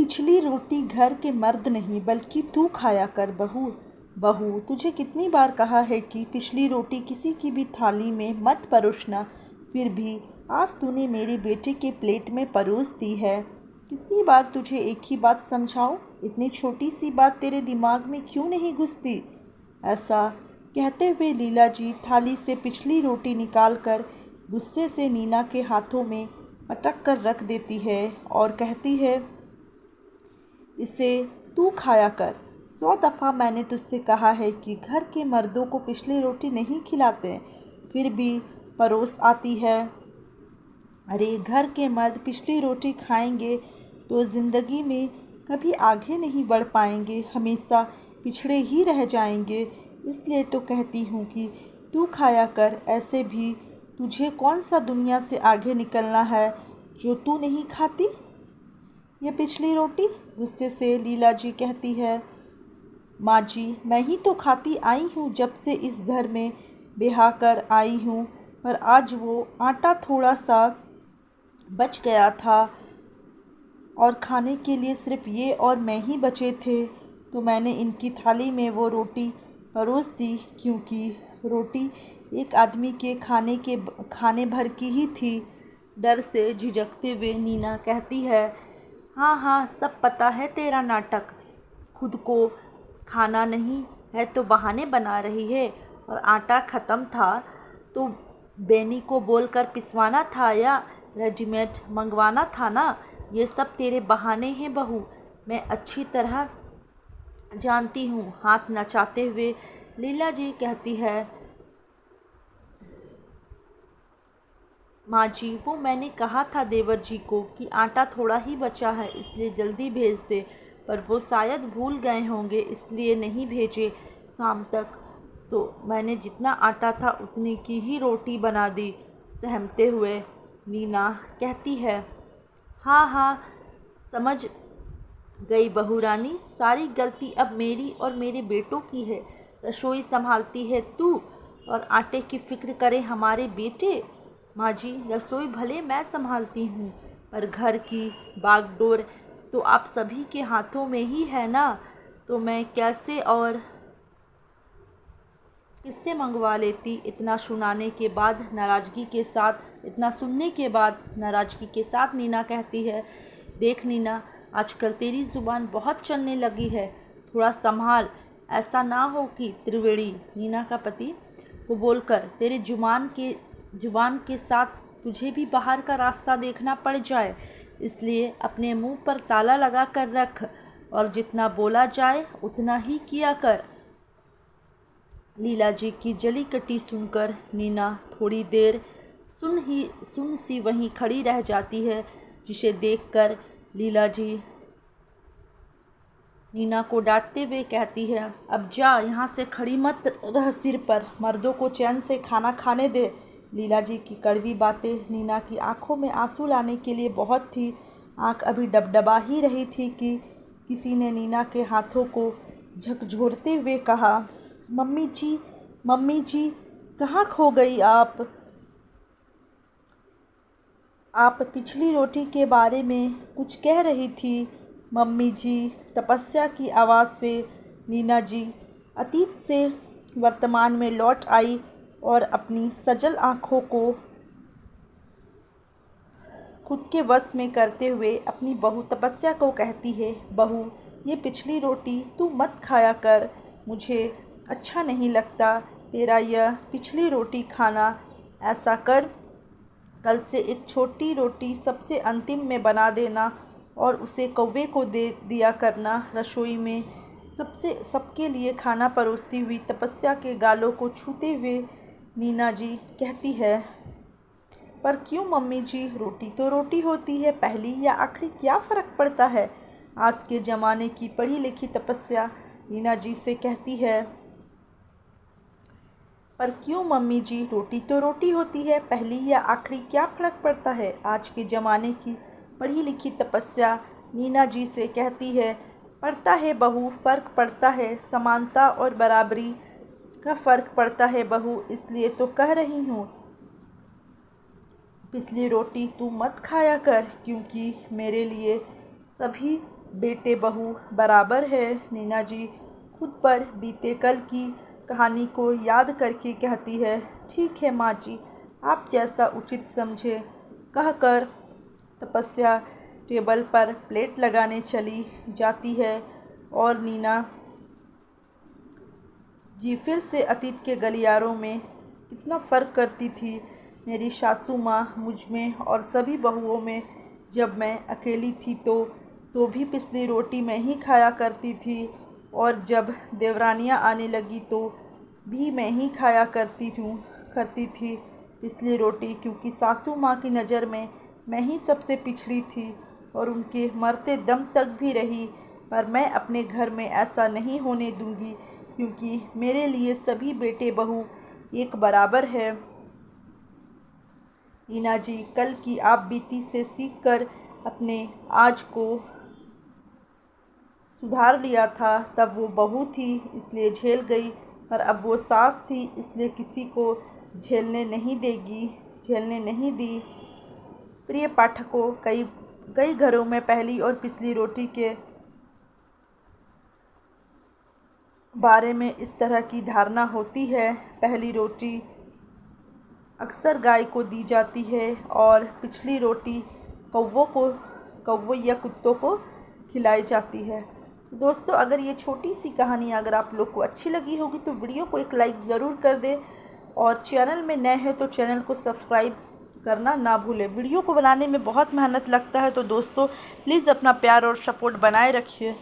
पिछली रोटी घर के मर्द नहीं बल्कि तू खाया कर बहू। बहू, तुझे कितनी बार कहा है कि पिछली रोटी किसी की भी थाली में मत परोसना, फिर भी आज तूने मेरे बेटे के प्लेट में परोस दी है। कितनी बार तुझे एक ही बात समझाऊं? इतनी छोटी सी बात तेरे दिमाग में क्यों नहीं घुसती? ऐसा कहते हुए लीला जी थाली से पिछली रोटी निकालकर गुस्से से नीना के हाथों में पटक कर रख देती है और कहती है, इसे तू खाया कर। 100 दफ़ा मैंने तुझसे कहा है कि घर के मर्दों को पिछली रोटी नहीं खिलाते, फिर भी परोस आती है। अरे, घर के मर्द पिछली रोटी खाएंगे तो ज़िंदगी में कभी आगे नहीं बढ़ पाएंगे, हमेशा पिछड़े ही रह जाएंगे। इसलिए तो कहती हूँ कि तू खाया कर। ऐसे भी तुझे कौन सा दुनिया से आगे निकलना है जो तू नहीं खाती? ये पिछली रोटी? गुस्से से लीला जी कहती है, माँ जी, मैं ही तो खाती आई हूँ जब से इस घर में ब्याह कर आई हूँ, पर आज वो आटा थोड़ा सा बच गया था और खाने के लिए सिर्फ ये और मैं ही बचे थे, तो मैंने इनकी थाली में वो रोटी परोस दी, क्योंकि रोटी एक आदमी के खाने भर की ही थी। डर से झिझकते हुए नीना कहती है, हाँ हाँ, सब पता है तेरा नाटक। खुद को खाना नहीं है तो बहाने बना रही है, और आटा ख़त्म था तो बेनी को बोलकर पिसवाना था या रेडीमेड मंगवाना था ना। ये सब तेरे बहाने हैं बहू, मैं अच्छी तरह जानती हूँ। हाथ नचाते हुए लीला जी कहती है, माँ जी, वो मैंने कहा था देवर जी को कि आटा थोड़ा ही बचा है, इसलिए जल्दी भेज दे, पर वो शायद भूल गए होंगे, इसलिए नहीं भेजे। शाम तक तो मैंने जितना आटा था उतनी की ही रोटी बना दी। सहमते हुए नीना कहती है, हाँ हाँ, समझ गई बहू रानी, सारी गलती अब मेरी और मेरे बेटों की है। रसोई संभालती है तू और आटे की फिक्र करे हमारे बेटे। माँ जी, रसोई भले मैं संभालती हूँ, पर घर की बागडोर तो आप सभी के हाथों में ही है ना, तो मैं कैसे और किससे मंगवा लेती? इतना सुनने के बाद नाराज़गी के साथ नीना कहती है, देख नीना, आजकल तेरी ज़ुबान बहुत चलने लगी है, थोड़ा संभाल। ऐसा ना हो कि त्रिवेणी, नीना का पति, को बोलकर तेरे जुबान के साथ तुझे भी बाहर का रास्ता देखना पड़ जाए। इसलिए अपने मुंह पर ताला लगा कर रख और जितना बोला जाए उतना ही किया कर। लीला जी की जली कटी सुनकर नीना थोड़ी देर सुन सी वहीं खड़ी रह जाती है, जिसे देखकर लीला जी नीना को डांटते हुए कहती है, अब जा, यहाँ से खड़ी मत रह सिर पर, मर्दों को चैन से खाना खाने दे। लीला जी की कड़वी बातें नीना की आंखों में आंसू लाने के लिए बहुत थी। आंख अभी डबडबा ही रही थी कि किसी ने नीना के हाथों को झकझोरते हुए कहा, मम्मी जी, कहाँ खो गई आप? आप पिछली रोटी के बारे में कुछ कह रही थी मम्मी जी। तपस्या की आवाज़ से नीना जी अतीत से वर्तमान में लौट आई और अपनी सजल आँखों को खुद के वश में करते हुए अपनी बहू तपस्या को कहती है, बहू, ये पिछली रोटी तू मत खाया कर, मुझे अच्छा नहीं लगता तेरा यह पिछली रोटी खाना। ऐसा कर, कल से एक छोटी रोटी सबसे अंतिम में बना देना और उसे कौवे को दे दिया करना। रसोई में सबके लिए खाना परोसती हुई तपस्या के गालों को छूते हुए नीना जी कहती है, पर क्यों मम्मी जी, रोटी तो रोटी होती है, पहली या आखिरी क्या फ़र्क पड़ता है? आज के ज़माने की पढ़ी लिखी तपस्या नीना जी से कहती है, पर क्यों मम्मी जी, रोटी तो रोटी होती है, पहली या आखिरी क्या फ़र्क पड़ता है? आज के ज़माने की पढ़ी लिखी तपस्या नीना जी से कहती है, पड़ता है बहू, फ़र्क पड़ता है, समानता और बराबरी का फ़र्क पड़ता है बहू, इसलिए तो कह रही हूँ पिछली रोटी तू मत खाया कर, क्योंकि मेरे लिए सभी बेटे बहू बराबर है। नीना जी खुद पर बीते कल की कहानी को याद करके कहती है, ठीक है माँ जी, आप जैसा उचित समझे, कहकर तपस्या टेबल पर प्लेट लगाने चली जाती है। और नीना जी फिर से अतीत के गलियारों में कितना फ़र्क करती थी मेरी सासू माँ मुझ में और सभी बहुओं में। जब मैं अकेली थी तो भी पिसली रोटी मैं ही खाया करती थी, और जब देवरानियाँ आने लगी तो भी मैं ही खाया करती थी पिसली रोटी, क्योंकि सासू माँ की नज़र में मैं ही सबसे पिछड़ी थी और उनके मरते दम तक भी रही। पर मैं अपने घर में ऐसा नहीं होने दूंगी, क्योंकि मेरे लिए सभी बेटे बहू एक बराबर है। नीना जी कल की आप बीती से सीखकर अपने आज को सुधार लिया था। तब वो बहू थी इसलिए झेल गई, पर अब वो सास थी इसलिए किसी को झेलने नहीं दी। प्रिय पाठकों, कई घरों में पहली और पिछली रोटी के बारे में इस तरह की धारणा होती है। पहली रोटी अक्सर गाय को दी जाती है और पिछली रोटी कौवों या कुत्तों को खिलाई जाती है। दोस्तों, अगर ये छोटी सी कहानी अगर आप लोग को अच्छी लगी होगी तो वीडियो को एक लाइक ज़रूर कर दें, और चैनल में नए हैं तो चैनल को सब्सक्राइब करना ना भूलें। वीडियो को बनाने में बहुत मेहनत लगता है, तो दोस्तों प्लीज़ अपना प्यार और सपोर्ट बनाए रखिए।